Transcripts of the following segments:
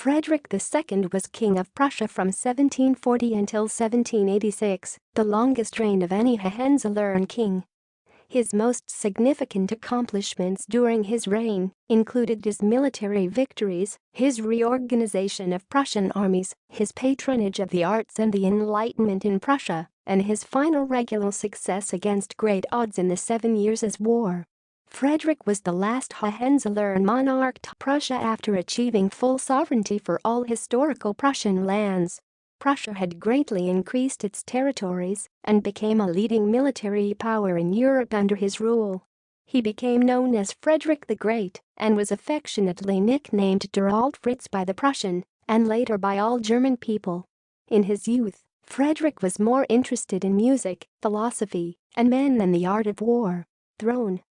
Frederick II was King of Prussia from 1740 until 1786, the longest reign of any Hohenzollern king. His most significant accomplishments during his reign included his military victories, his reorganization of Prussian armies, his patronage of the arts and the Enlightenment in Prussia, and his final regular success against great odds in the 7 Years' War. Frederick was the last Hohenzollern monarch to Prussia after achieving full sovereignty for all historical Prussian lands. Prussia had greatly increased its territories and became a leading military power in Europe under his rule. He became known as Frederick the Great and was affectionately nicknamed Der Alte Fritz by the Prussian and later by all German people. In his youth, Frederick was more interested in music, philosophy, and men than the art of war.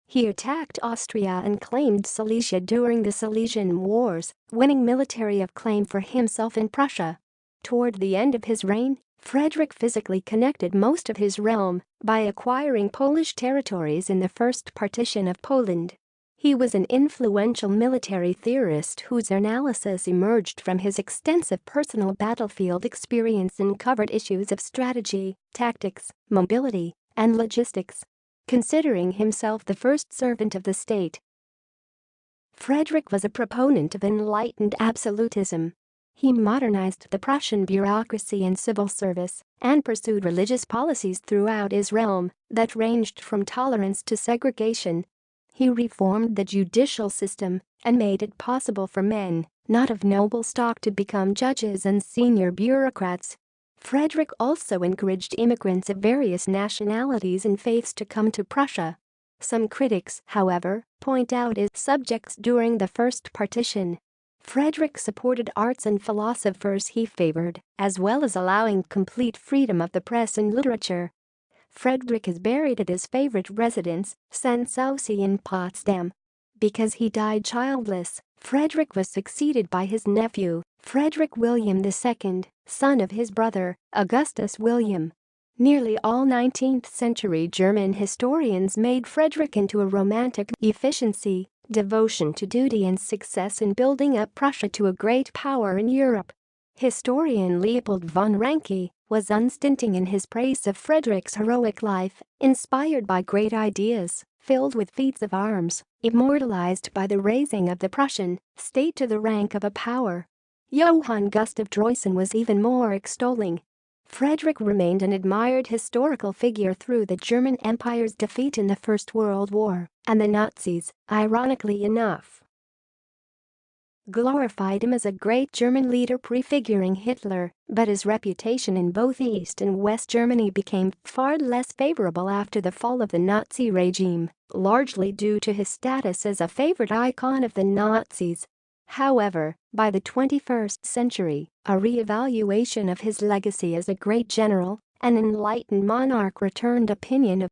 He attacked Austria and claimed Silesia during the Silesian Wars, winning military acclaim for himself in Prussia. Toward the end of his reign, Frederick physically connected most of his realm by acquiring Polish territories in the First Partition of Poland. He was an influential military theorist whose analysis emerged from his extensive personal battlefield experience and covered issues of strategy, tactics, mobility, and logistics. Considering himself the first servant of the state, Frederick was a proponent of enlightened absolutism. He modernized the Prussian bureaucracy and civil service and pursued religious policies throughout his realm that ranged from tolerance to segregation. He reformed the judicial system and made it possible for men, not of noble stock, to become judges and senior bureaucrats. Frederick also encouraged immigrants of various nationalities and faiths to come to Prussia. Some critics, however, point out his subjects during the First Partition. Frederick supported arts and philosophers he favored, as well as allowing complete freedom of the press and literature. Frederick is buried at his favorite residence, Sanssouci in Potsdam. Because he died childless, Frederick was succeeded by his nephew, Frederick William II, son of his brother, Augustus William. Nearly all 19th-century German historians made Frederick into a romantic efficiency, devotion to duty and success in building up Prussia to a great power in Europe. Historian Leopold von Ranke was unstinting in his praise of Frederick's heroic life, inspired by great ideas, filled with feats of arms, immortalized by the raising of the Prussian state to the rank of a power. Johann Gustav Droysen was even more extolling. Frederick remained an admired historical figure through the German Empire's defeat in the First World War, and the Nazis, ironically enough, glorified him as a great German leader prefiguring Hitler, but his reputation in both East and West Germany became far less favorable after the fall of the Nazi regime, largely due to his status as a favorite icon of the Nazis. However, by the 21st century, a re-evaluation of his legacy as a great general, an enlightened monarch returned opinion of